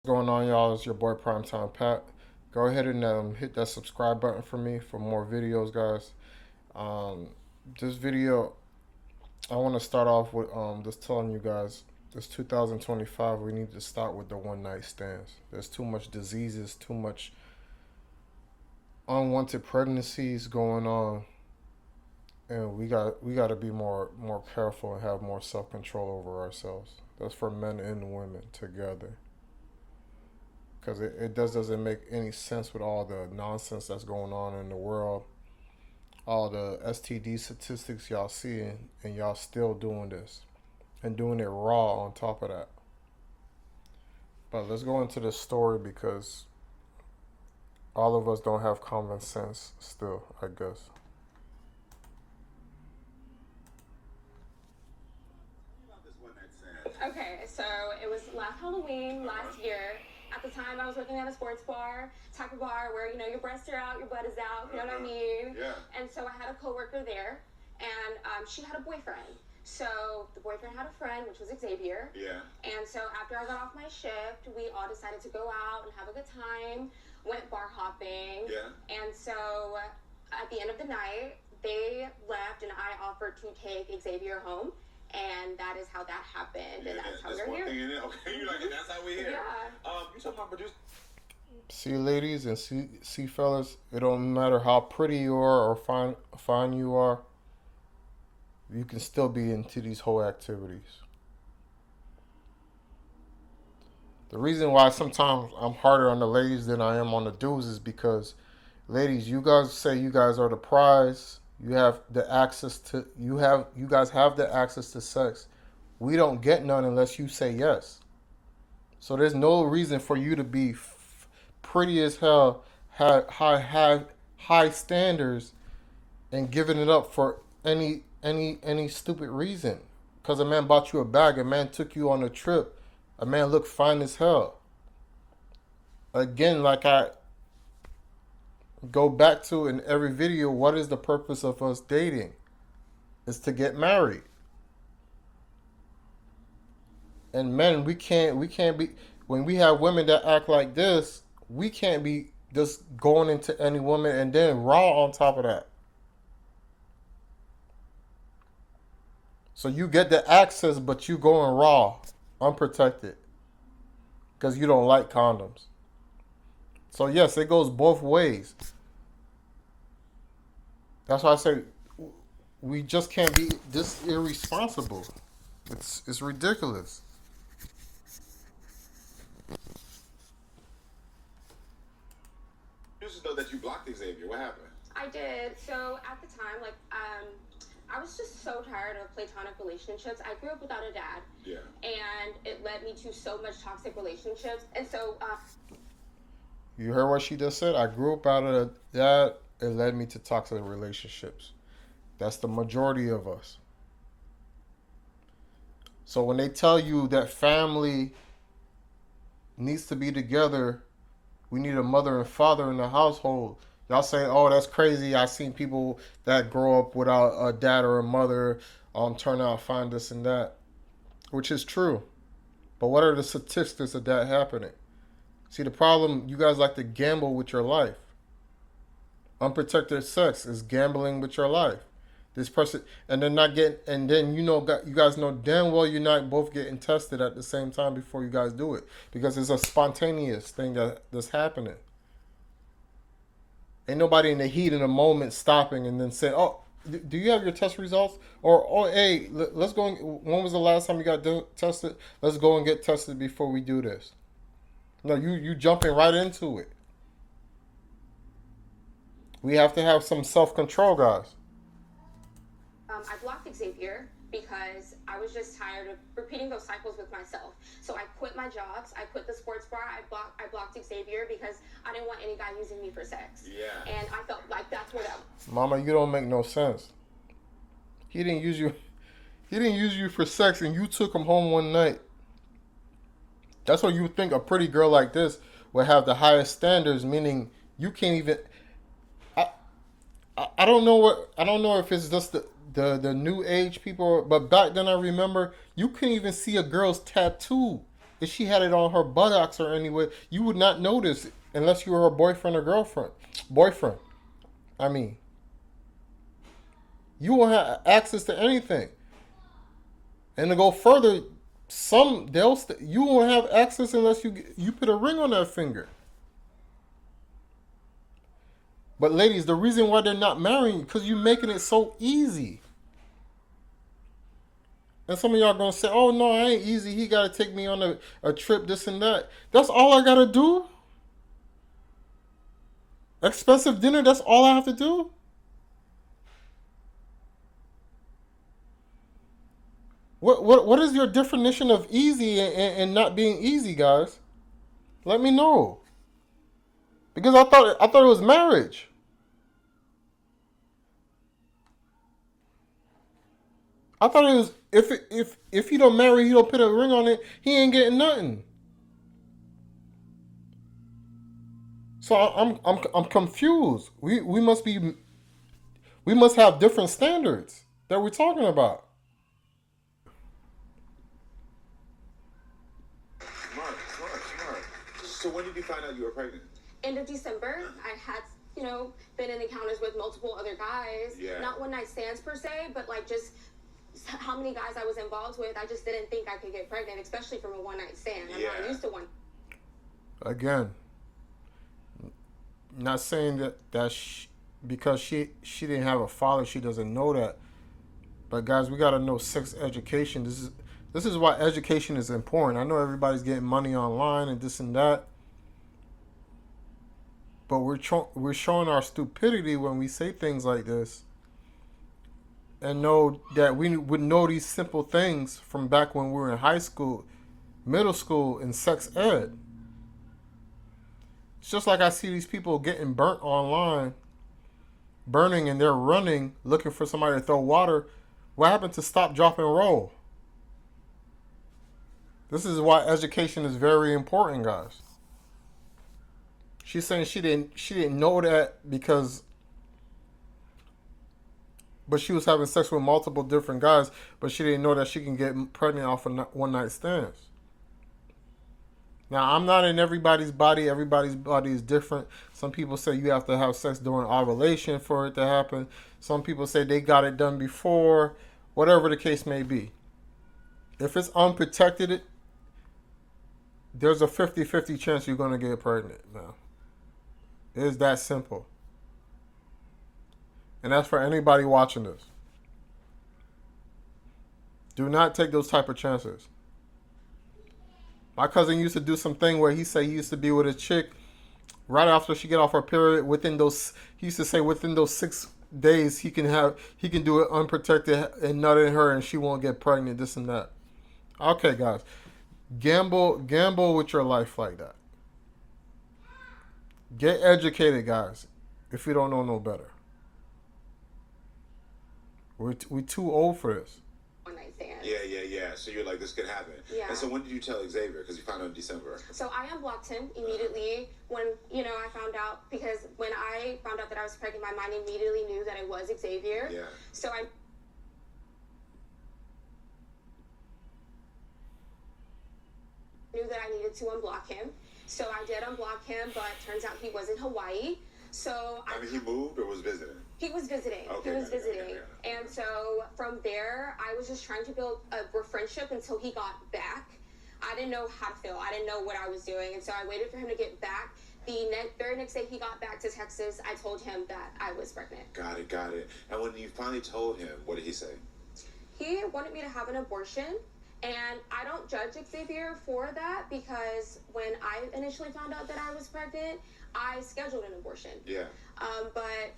What's going on, y'all? It's your boy PrimeTimePat. Go ahead and hit that subscribe button for me for more videos, guys. Um, this video, I want to start off with just telling you guys, this 2025, we need to start with the one night stands. There's too much diseases, too much unwanted pregnancies going on, and we got to be more careful and have more self control over ourselves. That's for men and women together. Because it doesn't make any sense with all the nonsense that's going on in the world, all the STD statistics y'all seeing, and y'all still doing this and doing it raw on top of that. But let's go into this story because all of us don't have common sense still, I guess. Okay, so it was last Halloween last year. At the time, I was working at a sports bar, type of bar where, your breasts are out, your butt is out, you know what I mean? Yeah. And so I had a coworker there, and she had a boyfriend. So the boyfriend had a friend, which was Xavier. Yeah. And so after I got off my shift, we all decided to go out and have a good time, went bar hopping. Yeah. And so at the end of the night, they left, and I offered to take Xavier home. And that is how that happened, and that's how we're here. Okay, you're like, and that's how we're here. Yeah. You talking about produce? See, ladies and see fellas, it don't matter how pretty you are or fine you are. You can still be into these whole activities. The reason why sometimes I'm harder on the ladies than I am on the dudes is because, ladies, you guys say you guys are the prize. You have the access to you guys have the access to sex. We don't get none unless you say yes. So there's no reason for you to be pretty as hell, have high standards, and giving it up for any stupid reason. Because a man bought you a bag, a man took you on a trip, a man looked fine as hell. Again, like I go back to in every video, what is the purpose of us dating? Is to get married. And men, we can't be, when we have women that act like this, we can't be just going into any woman and then raw on top of that. So you get the access, but you going raw, unprotected, because you don't like condoms. So yes, it goes both ways. That's why I say we just can't be this irresponsible. It's ridiculous. You should know that you blocked Xavier. What happened? I did. So at the time, I was just so tired of platonic relationships. I grew up without a dad. Yeah. And it led me to so much toxic relationships. And so, You heard what she just said? I grew up out of that. It led me to toxic relationships. That's the majority of us. So when they tell you that family needs to be together, we need a mother and father in the household. Y'all say, "Oh, that's crazy." I've seen people that grow up without a dad or a mother turn out fine, this and that, which is true. But what are the statistics of that happening? See, the problem, you guys like to gamble with your life. Unprotected sex is gambling with your life. This person, and they're not getting, and then you guys know damn well you're not both getting tested at the same time before you guys do it because it's a spontaneous thing that's happening. Ain't nobody in the heat in the moment stopping and then say, "Oh, do you have your test results?" Or, "Oh, hey, let's go. When was the last time you got tested? Let's go and get tested before we do this." No, you jumping right into it. We have to have some self control, guys. I blocked Xavier because I was just tired of repeating those cycles with myself. So I quit my jobs. I quit the sports bar. I blocked Xavier because I didn't want any guy using me for sex. Yeah. And I felt like that's where that. Mama, you don't make no sense. He didn't use you. He didn't use you for sex, and you took him home one night. That's what you would think a pretty girl like this would have the highest standards. Meaning, you can't even. I don't know I don't know if it's just the new age people, but back then I remember you couldn't even see a girl's tattoo if she had it on her buttocks or anywhere, you would not notice unless you were her boyfriend or girlfriend. Boyfriend. I mean, you won't have access to anything. And to go further, you won't have access unless you put a ring on that finger. But ladies, the reason why they're not marrying because you're making it so easy. And some of y'all gonna say, "Oh no, I ain't easy. He gotta take me on a trip, this and that." That's all I gotta do. Expensive dinner. That's all I have to do. What is your definition of easy and not being easy, guys? Let me know. Because I thought it was marriage. I thought it was if he don't marry, he don't put a ring on it, he ain't getting nothing. So I'm confused. We must have different standards that we're talking about. Smart. So when did you find out you were pregnant? End of December, I had, been in encounters with multiple other guys. Yeah. Not one night stands per se, but like just how many guys I was involved with. I just didn't think I could get pregnant, especially from a one night stand. I'm not used to one. Again, not saying because she didn't have a father, she doesn't know that. But guys, we gotta know sex education. This is why education is important. I know everybody's getting money online and this and that, but we're showing our stupidity when we say things like this, and know that we would know these simple things from back when we were in high school, middle school, and sex ed. It's just like I see these people getting burnt online, burning, and they're running, looking for somebody to throw water. What happened to stop, drop, and roll? This is why education is very important, guys. She's saying she didn't know that but she was having sex with multiple different guys, but she didn't know that she can get pregnant off of one night stands. Now, I'm not in everybody's body. Everybody's body is different. Some people say you have to have sex during ovulation for it to happen. Some people say they got it done before. Whatever the case may be. If it's unprotected, there's a 50-50 chance you're going to get pregnant now. It is that simple. And that's for anybody watching this. Do not take those type of chances. My cousin used to do something where he said he used to be with a chick right after she get off her period. He used to say within those 6 days he can do it unprotected and nut in her and she won't get pregnant. This and that. Okay, guys, gamble with your life like that. Get educated, guys. If you don't know no better, we too old for this. One night stand. Yeah. So you're like, this could happen. Yeah. And so when did you tell Xavier? Because you found out in December. So I unblocked him immediately when, I found out, because when I found out that I was pregnant, my mind immediately knew that it was Xavier. Yeah. So I knew that I needed to unblock him. So I did unblock him, but turns out he was in Hawaii. So I mean, he moved or was visiting? He was visiting. Okay, He was visiting. okay. And so from there, I was just trying to build a friendship until he got back. I didn't know how to feel. I didn't know what I was doing. And so I waited for him to get back. The very next day he got back to Texas, I told him that I was pregnant. Got it. And when you finally told him, what did he say? He wanted me to have an abortion. And I don't judge Xavier for that because when I initially found out that I was pregnant, I scheduled an abortion. Yeah.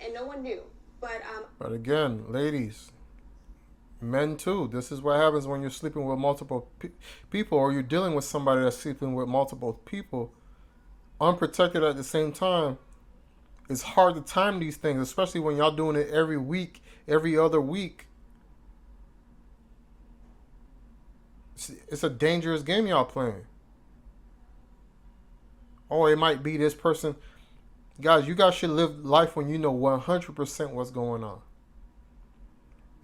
And no one knew. But again, ladies, men too. This is what happens when you're sleeping with multiple people, or you're dealing with somebody that's sleeping with multiple people, unprotected at the same time. It's hard to time these things, especially when y'all doing it every week, every other week. It's a dangerous game y'all playing. Oh, it might be this person. Guys, you guys should live life when you know 100% what's going on.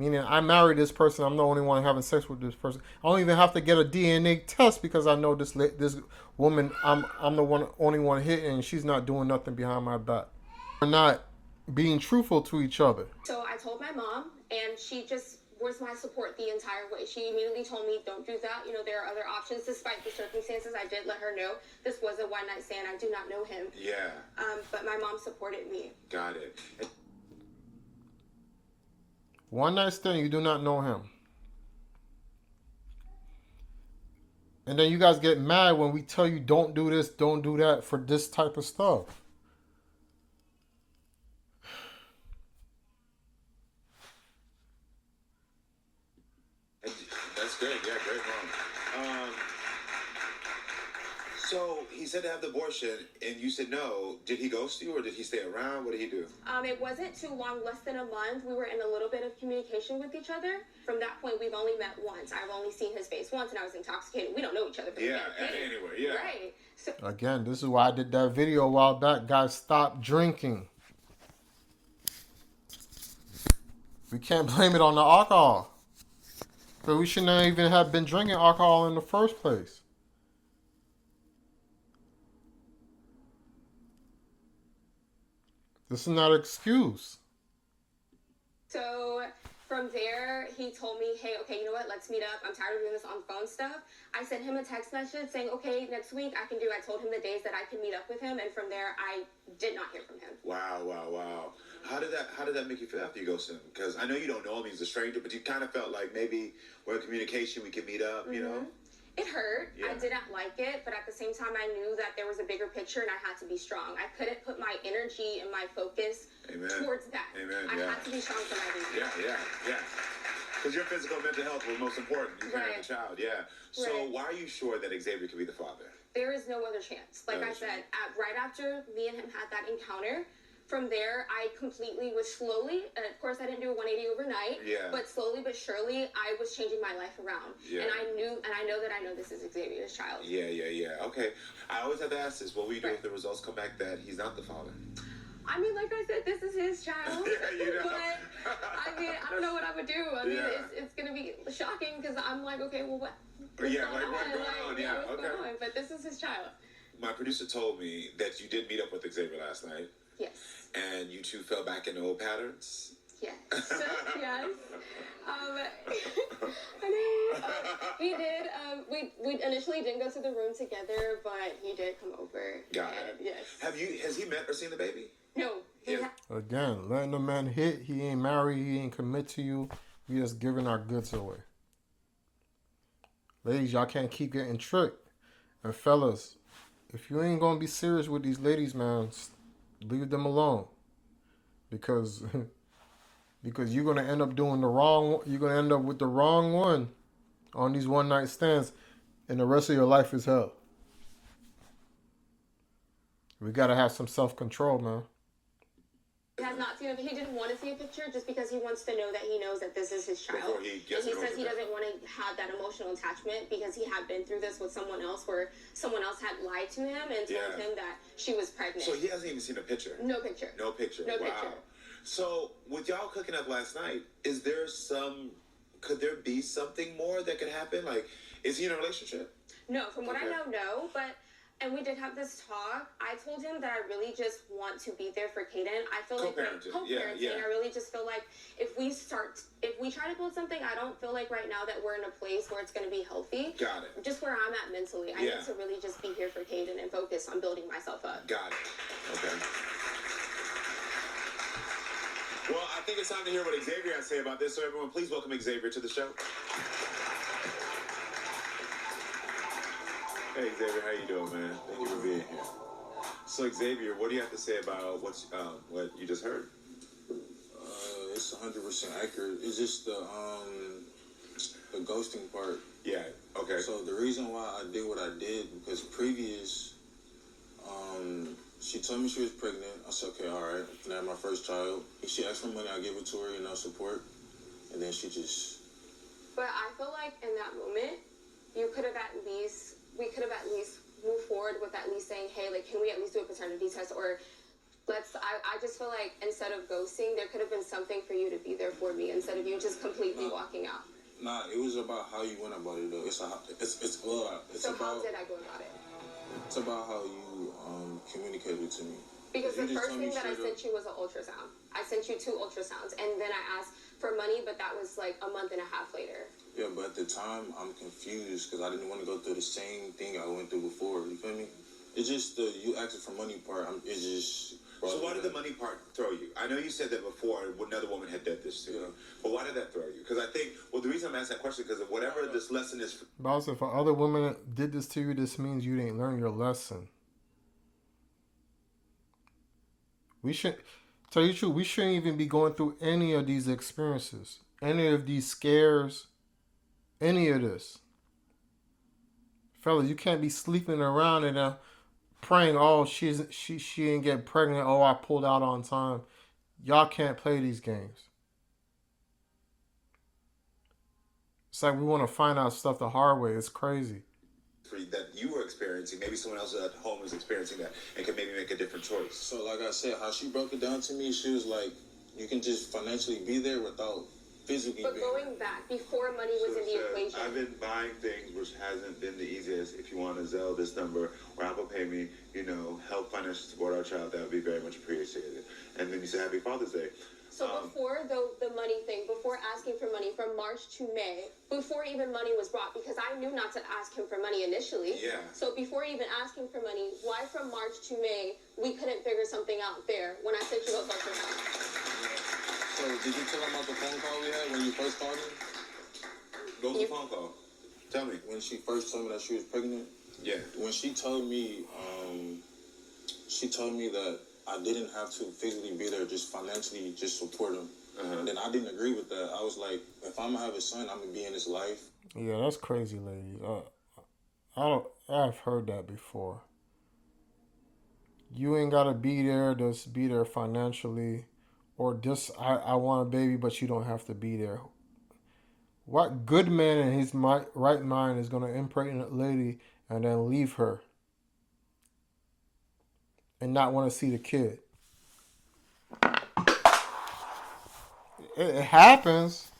Meaning, I married this person. I'm the only one having sex with this person. I don't even have to get a DNA test because I know this woman. I'm the only one hitting, and she's not doing nothing behind my back. We're not being truthful to each other. So I told my mom, and she just was my support the entire way. She immediately told me, don't do that. You know, there are other options. Despite the circumstances, I did let her know this was a one-night stand. I do not know him. Yeah. But my mom supported me. Got it. One night stand, you do not know him. And then you guys get mad when we tell you don't do this, don't do that for this type of stuff. That's good. Yeah, great mom. So he said to have the abortion, and you said no. Did he ghost you, or did he stay around? What did he do? It wasn't too long, less than a month. We were in a little bit of communication with each other. From that point, we've only met once. I've only seen his face once, and I was intoxicated. We don't know each other. Yeah, anyway, yeah. Right. So Again, this is why I did that video a while back. Guys, stop drinking. We can't blame it on the alcohol. But we should not even have been drinking alcohol in the first place. This is not an excuse. So from there, he told me, hey, okay, you know what? Let's meet up. I'm tired of doing this on phone stuff. I sent him a text message saying, okay, next week I can do. I told him the days that I can meet up with him, and from there, I did not hear from him. Wow. How did that make you feel after you ghosted him? Because I know you don't know him; he's a stranger, but you kind of felt like maybe we're in communication, we can meet up. You know. It hurt. Yeah. I didn't like it, but at the same time, I knew that there was a bigger picture, and I had to be strong. I couldn't put my energy and my focus towards that. Amen. I had to be strong for my baby. Yeah. Because your physical and mental health was most important. You can't have a child. Yeah. So why are you sure that Xavier could be the father? There is no other chance. Like I said, right after me and him had that encounter, from there, I completely was slowly, and of course I didn't do a 180 overnight, but slowly but surely, I was changing my life around. Yeah. And I know that this is Xavier's child. Yeah. Okay. I always have to ask this. What will you do if the results come back that he's not the father? I mean, like I said, this is his child. Yeah, you know. But, I don't know what I would do. I mean, it's going to be shocking because I'm like, okay, well, what? What's going on? Yeah, what's going on? But this is his child. My producer told me that you did meet up with Xavier last night. Yes. And you two fell back into old patterns? Yes. Yes. I know. He did. We initially didn't go to the room together, but he did come over. Got it. Yes. Has he met or seen the baby? No. Again, letting the man hit. He ain't married. He ain't commit to you. We just giving our goods away. Ladies, y'all can't keep getting tricked. And fellas, if you ain't gonna be serious with these ladies, man, leave them alone. Because you're gonna end up doing the wrong. You're gonna end up with the wrong one on these one night stands, and the rest of your life is hell. We gotta have some self control, man. He has not seen it. He didn't want to see a picture just because he wants to know that he knows that this is his child. Before he gets and he says he doesn't want to have that emotional attachment because he had been through this with someone else where someone else had lied to him and told him that she was pregnant. So he hasn't even seen a picture? No picture. No picture. No wow. picture. So with y'all cooking up last night, could there be something more that could happen? Like, is he in a relationship? No, from what I know, no. And we did have this talk. I told him that I really just want to be there for Kaden. I feel like co-parenting. I really just feel like if we try to build something, I don't feel like right now that we're in a place where it's going to be healthy. Got it. Just where I'm at mentally. I need to really just be here for Kaden and focus on building myself up. Got it. Okay. Well, I think it's time to hear what Xavier has to say about this. So everyone, please welcome Xavier to the show. Hey Xavier, how you doing, man? Thank you for being here. So Xavier, what do you have to say about what you just heard? It's 100% accurate. It's just the ghosting part. Yeah. Okay. So the reason why I did what I did because previous, she told me she was pregnant. I said, okay, all right, I can have my first child. If she asked for money, I give it to her, support. And then she just. But I feel like in that moment, we could have at least moved forward with at least saying, hey, like, can we at least do a paternity test? Or I just feel like instead of ghosting, there could have been something for you to be there for me instead of you just completely walking out. Nah, it was about how you went about it though. It's So how about did I go about it? it's about how you communicated to me. Because You the just first told me thing that I straight up. sent you was an ultrasound. I sent you 2 ultrasounds, and then I asked for money, but that was like a month and a half later. Yeah, but at the time I'm confused because I didn't want to go through the same thing I went through before. You feel me? It's just the you asking for money part. It's just. So why did the money part throw you? I know you said that before. Another woman had did this to you, but why did that throw you? Because I think, well, the reason I'm asking that question is because whatever this lesson is. But if other women did this to you, this means you didn't learn your lesson. We should tell you the truth. We shouldn't even be going through any of these experiences, any of these scares, any of this. Fellas, you can't be sleeping around and praying, oh, she didn't get pregnant. Oh, I pulled out on time. Y'all can't play these games. It's like we want to find out stuff the hard way. It's crazy. That you were experiencing, maybe someone else at home is experiencing that and can maybe make a different choice. So, like I said, how she broke it down to me, she was like, you can just financially be there without physically But being going back, before money was in the equation. I've been buying things which hasn't been the easiest. If you want to Zelle this number or Apple Pay me, help financially support our child, that would be very much appreciated. And then you say Happy Father's Day. So before the money thing, before asking for money from March to May, before even money was brought, because I knew not to ask him for money initially. Yeah. So before even asking for money, why from March to May we couldn't figure something out there when I sent you those ultrasounds? So did you tell him about the phone call we had when you first called him? What was the phone call? Tell me. When she first told me that she was pregnant? Yeah. When she told me that I didn't have to physically be there, just financially just support him. And then I didn't agree with that. I was like, if I'm gonna have a son, I'm gonna be in his life. Yeah, that's crazy, ladies. I've heard that before. You ain't gotta be there. Just be there financially, or just I want a baby, but you don't have to be there. What good man in his right mind is gonna impregnate a lady and then leave her and not want to see the kid? It happens,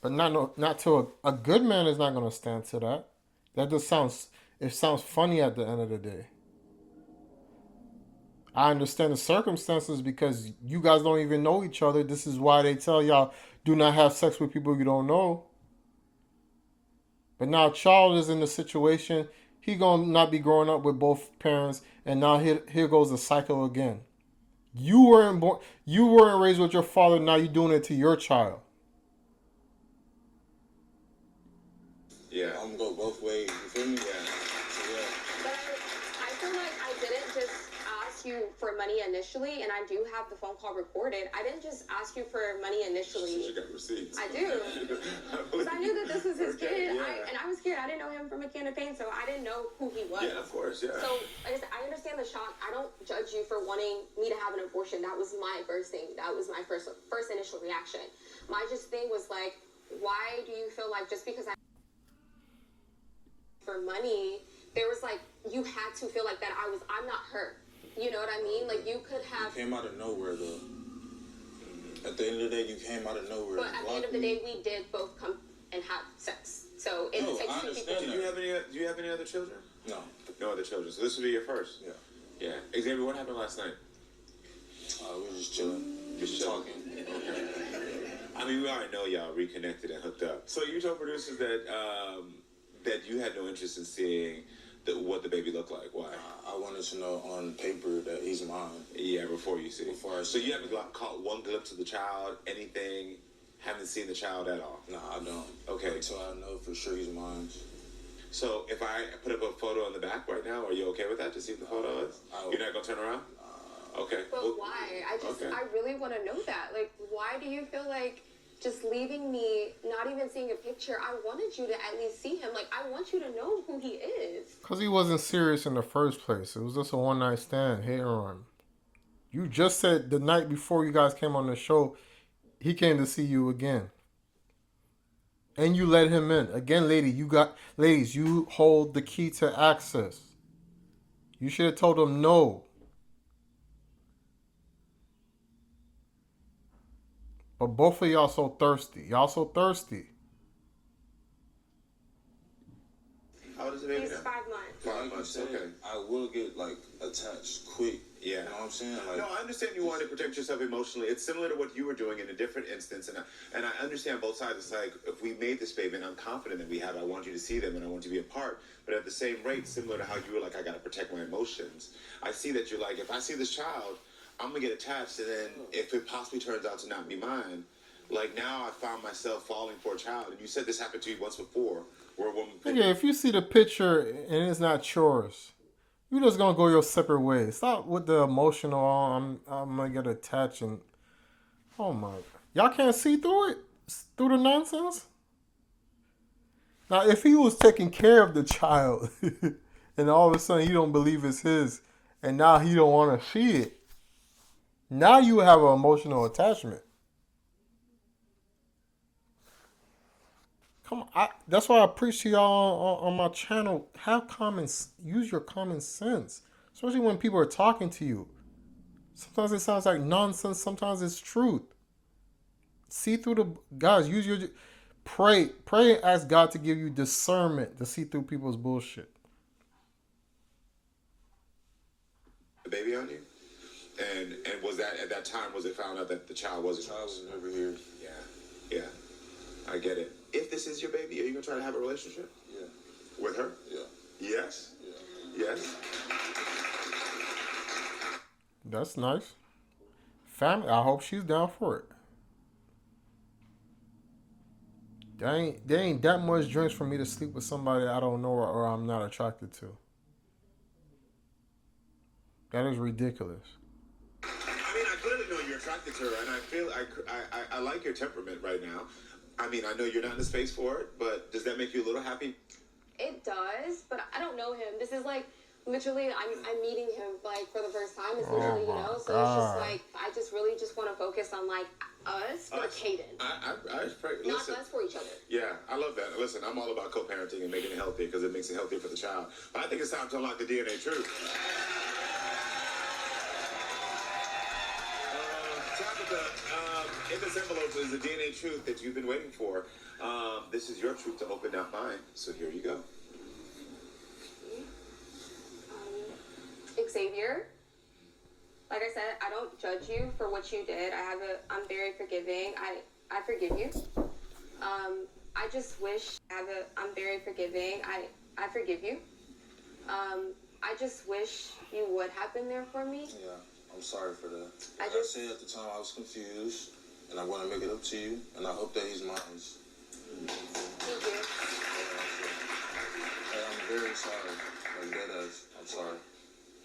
but not to a good man is not gonna stand to that. That just sounds funny at the end of the day. I understand the circumstances because you guys don't even know each other. This is why they tell y'all do not have sex with people you don't know. But now child is in the situation. He gonna not be growing up with both parents, and now here goes the cycle again. You weren't born. You weren't raised with your father. Now you're doing it to your child. Yeah. I'm gonna go both ways. You feel me? Yeah. But I feel like I didn't just ask you for money initially, and I do have the phone call recorded. I didn't just ask you for money initially. She got receipts. I do. Because I knew that this was his kid, yeah. and I was scared. I didn't know him from a can of paint, so I didn't know who he was. Yeah, of course, yeah. So I understand the shock. I don't judge you for wanting me to have an abortion. That was my first thing. That was my first initial reaction. My just thing was like, why do you feel like just because I for money, there was like you had to feel like that I'm not her. You know what I mean? Like you could have. You came out of nowhere though. At the end of the day, you came out of nowhere. But at the end of the day, we did both come and have sex. So it takes two people. Do you have any other children? No. No other children. So this would be your first. Yeah. Yeah. Xavier, what happened last night? We were just chilling. Just talking. I mean, we already know y'all reconnected and hooked up. So you told producers that that you had no interest in seeing what the baby looked like. Why? I wanted to know on paper that he's mine. Yeah, before you see. Before I so see you haven't caught one glimpse of the child, anything? Haven't seen the child at all? Nah, I don't. Okay. Until I know for sure he's mine. So if I put up a photo in the back right now, are you okay with that to see what the photo is? You're not going to turn around? Okay. But why? I really want to know that. Like, why do you feel like just leaving me, not even seeing a picture? I wanted you to at least see him. Like, I want you to know who he is. Because he wasn't serious in the first place. It was just a one-night stand, hit and run. You just said the night before you guys came on the show, he came to see you again. And you let him in. Again, ladies, you hold the key to access. You should have told him no. But both of y'all so thirsty. Y'all so thirsty. How old is the baby He's now? 5 months. Like you said, Okay. I will get like attached quick. Yeah. You know what I'm saying? Like, No, I understand you want to protect yourself emotionally. It's similar to what you were doing in a different instance, and I understand both sides. It's like, if we made this baby, and I'm confident that we have, I want you to see them and I want you to be a part. But at the same rate, similar to how you were like, I got to protect my emotions. I see that you're like, if I see this child, I'm gonna get attached, and then if it possibly turns out to not be mine, like now I found myself falling for a child. And you said this happened to you once before, where a woman. Yeah, if you see the picture and it's not yours, you just gonna go your separate ways. Stop with the emotional. I'm gonna get attached and oh my, y'all can't see through it, through the nonsense. Now, if he was taking care of the child, and all of a sudden he don't believe it's his, and now he don't want to see it, now you have an emotional attachment. Come on, that's why I preach to y'all on my channel. Use your common sense, especially when people are talking to you. Sometimes it sounds like nonsense. Sometimes it's truth. See through the guys. Use your pray and ask God to give you discernment to see through people's bullshit. The baby on you, and was that at that time? Was it found out that the child wasn't? the child was never here. Yeah, I get it. If this is your baby, are you gonna try to have a relationship Yeah. with her? Yeah. Yes. Yeah. Yes. That's nice. Family. I hope she's down for it. There ain't that much drinks for me to sleep with somebody I don't know or I'm not attracted to. That is ridiculous. I mean, I clearly know you're attracted to her, and I feel I like your temperament right now. I mean, I know you're not in the space for it, but does that make you a little happy? It does, but I don't know him. This is like literally I'm meeting him like for the first time. Essentially, my So it's God. just like I just really just want to focus on like us for Caden, I pray. not Listen. us for each other. Yeah, I love that. Listen, I'm all about co-parenting and making it healthy because it makes it healthier for the child. But I think it's time to unlock the DNA truth. Tabitha, in this envelope is the DNA truth that you've been waiting for. This is your truth to open, not mine. So here you go. Xavier, like I said, I don't judge you for what you did. I'm very forgiving. I forgive you. I just wish I'm very forgiving. I forgive you. I just wish you would have been there for me. Yeah. I'm sorry for that. I Like I said at the time, I was confused, and I'm gonna make it up to you, and I hope that he's mine. Thank you. Hey, I'm very sorry. Like that ass. I'm sorry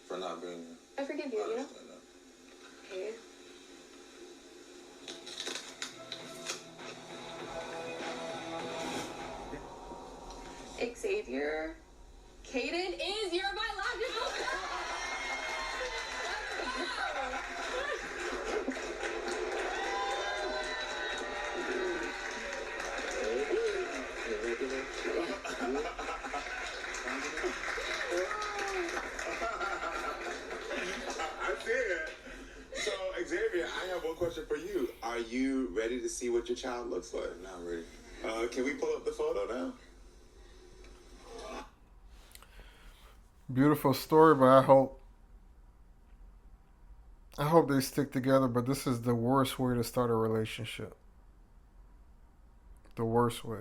for not being here. I forgive you, I you know? understand that. Okay. Xavier, Caden is your biological son. I see it. So, Xavier, I have one question for you. Are you ready to see what your child looks like? Not ready. Can we pull up the photo now? Beautiful story, but I hope they stick together, but this is the worst way to start a relationship. The worst way.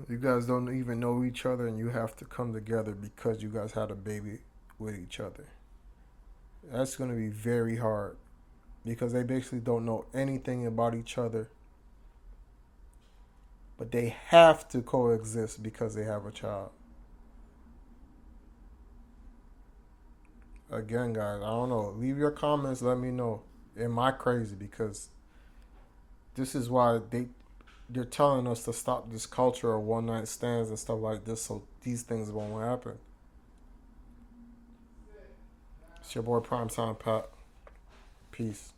You guys don't even know each other and you have to come together because you guys had a baby with each other. That's going to be very hard because they basically don't know anything about each other. But they have to coexist because they have a child. Again, guys, I don't know. Leave your comments. Let me know. Am I crazy? Because this is why they're telling us to stop this culture of one night stands and stuff like this, so these things won't happen. It's your boy PrimeTimePat. Peace.